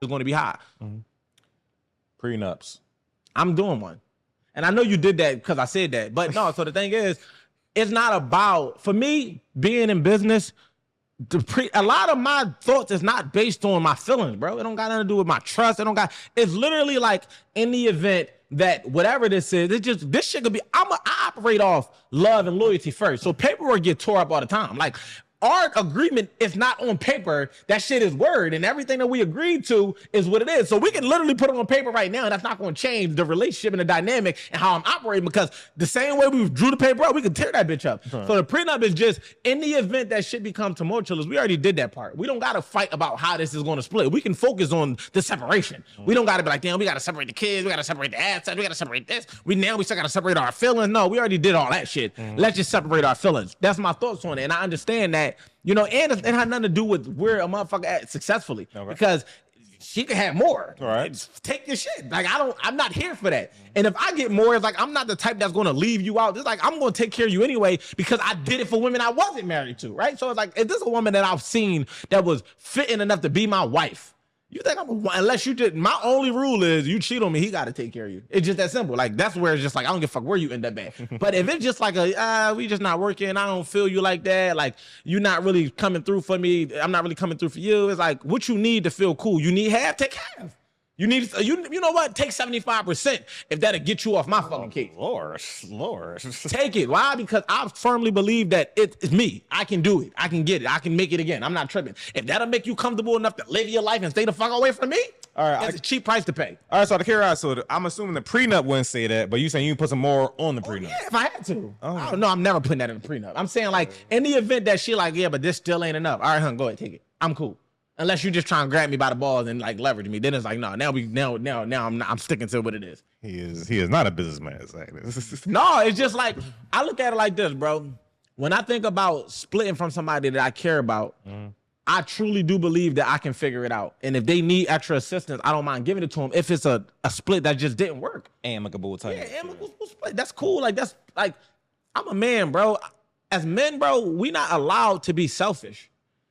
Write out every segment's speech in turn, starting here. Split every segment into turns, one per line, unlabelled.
is going to be high.
Prenups.
I'm doing one. And I know you did that because I said that. But no, so the thing is, it's not about, for me, being in business, a lot of my thoughts is not based on my feelings, bro. It don't got nothing to do with my trust. It's literally like in the event that whatever this is, this shit could be, I operate off love and loyalty first. So paperwork get tore up all the time. Like, our agreement is not on paper. That shit is word, and everything that we agreed to is what it is. So we can literally put it on paper right now, and that's not going to change the relationship and the dynamic and how I'm operating, because the same way we drew the paper up, we can tear that bitch up. So the prenup is just, in the event that shit becomes tumultuous, we already did that part. We don't got to fight about how this is going to split. We can focus on the separation. We don't got to be like, damn, we got to separate the kids, we got to separate the assets, we got to separate this. We still got to separate our feelings. No, we already did all that shit. Let's just separate our feelings. That's my thoughts on it, and I understand that. You know, and it had nothing to do with where a motherfucker at successfully, because she could have more.
All right.
Take your shit. Like, I'm not here for that. And if I get more, it's like, I'm not the type that's going to leave you out. It's like, I'm going to take care of you anyway, because I did it for women I wasn't married to, right? So it's like, if this is a woman that I've seen that was fitting enough to be my wife, you think unless you did, my only rule is you cheat on me, he got to take care of you. It's just that simple. Like, that's where it's just like, I don't give a fuck where you end up at. But if it's just like we just not working, I don't feel you like that, like, you're not really coming through for me, I'm not really coming through for you. It's like, what you need to feel cool, you need half, take half. You need, you know what? Take 75% if that'll get you off my fucking case.
Lord.
Take it. Why? Because I firmly believe that it's me. I can do it. I can get it. I can make it again. I'm not tripping. If that'll make you comfortable enough to live your life and stay the fuck away from me,
all right,
it's a cheap price to pay.
All right, so to carry on, so I'm assuming the prenup wouldn't say that, but you saying you can put some more on the prenup?
Yeah, if I had to. I don't know. I'm never putting that in the prenup. I'm saying, like, in the event that she like, yeah, but this still ain't enough. All right, hun, go ahead, take it. I'm cool. Unless you just try and grab me by the balls and like leverage me, then it's like, no, now I'm sticking to what it is.
He is not a businessman.
No, it's just like, I look at it like this, bro. When I think about splitting from somebody that I care about, I truly do believe that I can figure it out. And if they need extra assistance, I don't mind giving it to them if it's a split that just didn't work.
Amicable type.
Yeah, amicable split. That's cool. Like, that's like, I'm a man, bro. As men, bro, we not allowed to be selfish.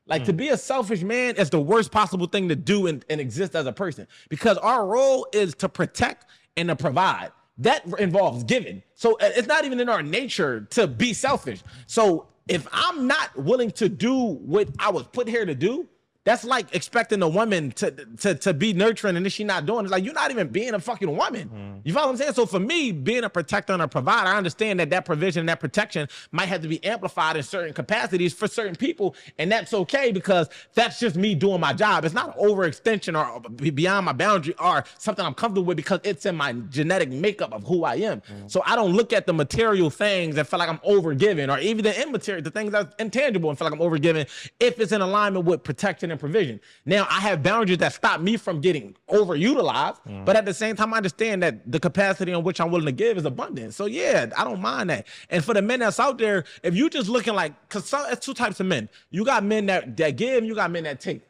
Like, to be a selfish man is the worst possible thing to do and exist as a person, because our role is to protect and to provide. That involves giving. So it's not even in our nature to be selfish. So if I'm not willing to do what I was put here to do, that's like expecting a woman to be nurturing, and if she's not doing it, it's like, you're not even being a fucking woman. You follow what I'm saying? So for me, being a protector and a provider, I understand that provision and that protection might have to be amplified in certain capacities for certain people, and that's okay, because that's just me doing my job. It's not an overextension or beyond my boundary or something I'm comfortable with, because it's in my genetic makeup of who I am. So I don't look at the material things and feel like I'm overgiving, or even the immaterial, the things that's intangible, and feel like I'm overgiving if it's in alignment with protection and provision. Now, I have boundaries that stop me from getting overutilized, but at the same time, I understand that the capacity on which I'm willing to give is abundant. So yeah, I don't mind that. And for the men that's out there, if you just looking like, because it's two types of men. You got men that give, you got men that take.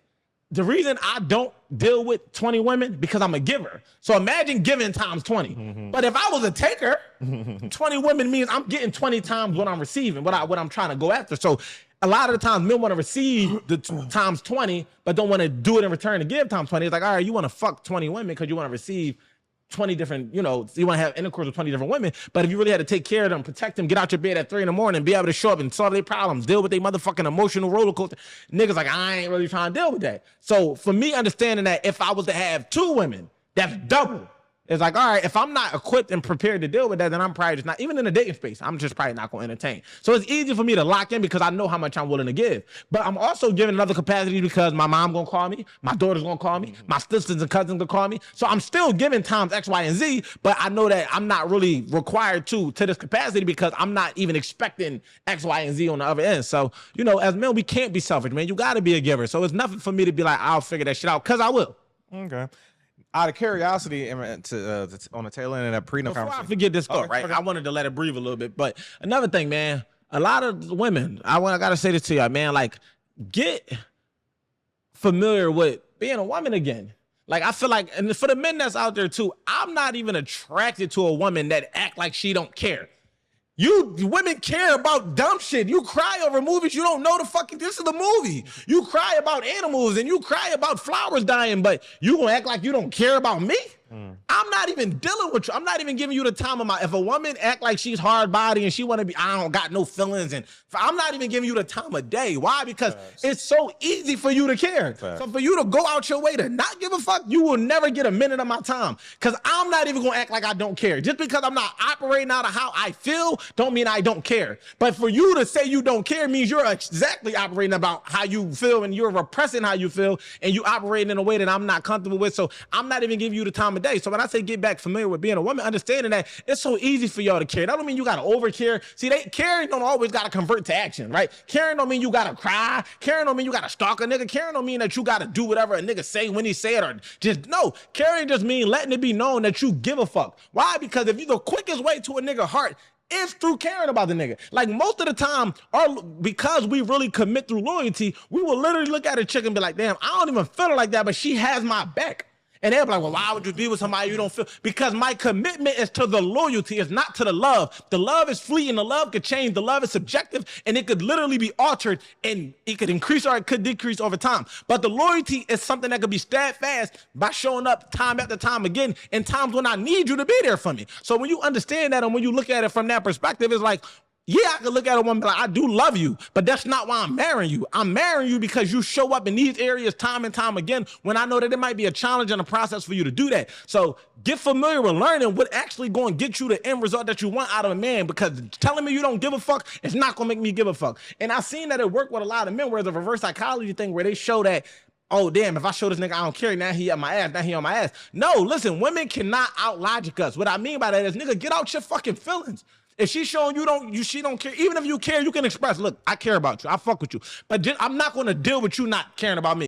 The reason I don't deal with 20 women, because I'm a giver. So imagine giving times 20. But if I was a taker, 20 women means I'm getting 20 times what I'm receiving, what I'm trying to go after. So a lot of the times men want to receive the times 20, but don't want to do it in return to give times 20. It's like, all right, you want to fuck 20 women because you want to receive 20 different, you want to have intercourse with 20 different women. But if you really had to take care of them, protect them, get out your bed at 3 a.m, be able to show up and solve their problems, deal with their motherfucking emotional roller coaster, niggas like, I ain't really trying to deal with that. So for me, understanding that if I was to have 2 women, that's double. It's like, all right, if I'm not equipped and prepared to deal with that, then I'm probably just not, even in the dating space, I'm just probably not going to entertain. So it's easy for me to lock in because I know how much I'm willing to give. But I'm also giving another capacity because my mom going to call me, my daughter's going to call me, my sisters and cousins going to call me. So I'm still giving times X, Y, and Z, but I know that I'm not really required to this capacity because I'm not even expecting X, Y, and Z on the other end. So, as men, we can't be selfish, man. You got to be a giver. So it's nothing for me to be like, I'll figure that shit out, because I will.
Okay. Out of curiosity, on the tail end of that prenup
Before
conversation.
I forget this thought, right? I wanted to let it breathe a little bit. But another thing, man, a lot of women, I got to say this to y'all, man, like, get familiar with being a woman again. Like, I feel like, and for the men that's out there too, I'm not even attracted to a woman that act like she don't care. You women care about dumb shit. You cry over movies you don't know the fucking, this is the movie. You cry about animals and you cry about flowers dying, but you gonna act like you don't care about me? I'm not even dealing with you. I'm not even giving you the time of my, if a woman act like she's hard body and she want to be, I don't got no feelings, and I'm not even giving you the time of day. Why? Because it's so easy for you to care. So for you to go out your way to not give a fuck, you will never get a minute of my time. Because I'm not even gonna act like I don't care. Just because I'm not operating out of how I feel don't mean I don't care. But for you to say you don't care means you're exactly operating about how you feel, and you're repressing how you feel, and you operating in a way that I'm not comfortable with. So I'm not even giving you the time of day. So when I say get back familiar with being a woman, understanding that it's so easy for y'all to care. That don't mean you gotta over care. See, caring don't always gotta convert to action, right? Caring don't mean you gotta cry. Caring don't mean you gotta stalk a nigga. Caring don't mean that you gotta do whatever a nigga say when he say it, or just no. Caring just mean letting it be known that you give a fuck. Why? Because if you, the quickest way to a nigga heart is through caring about the nigga. Like most of the time, because we really commit through loyalty, we will literally look at a chick and be like, damn, I don't even feel it like that, but she has my back. And they'll be like, well, why would you be with somebody you don't feel? Because my commitment is to the loyalty, it's not to the love. The love is fleeting, the love could change, the love is subjective, and it could literally be altered, and it could increase or it could decrease over time. But the loyalty is something that could be steadfast by showing up time after time again in times when I need you to be there for me. So when you understand that, and when you look at it from that perspective, it's like, yeah, I could look at a woman like, I do love you, but that's not why I'm marrying you. I'm marrying you because you show up in these areas time and time again when I know that it might be a challenge and a process for you to do that. So get familiar with learning what actually going to get you the end result that you want out of a man, because telling me you don't give a fuck is not going to make me give a fuck. And I've seen that it worked with a lot of men, where the reverse psychology thing where they show that, oh, damn, if I show this nigga I don't care, now he on my ass, now he on my ass. No, listen, women cannot out-logic us. What I mean by that is, nigga, get out your fucking feelings. If she's showing she don't care, even if you care, you can express, look, I care about you, I fuck with you. But I'm not going to deal with you not caring about me.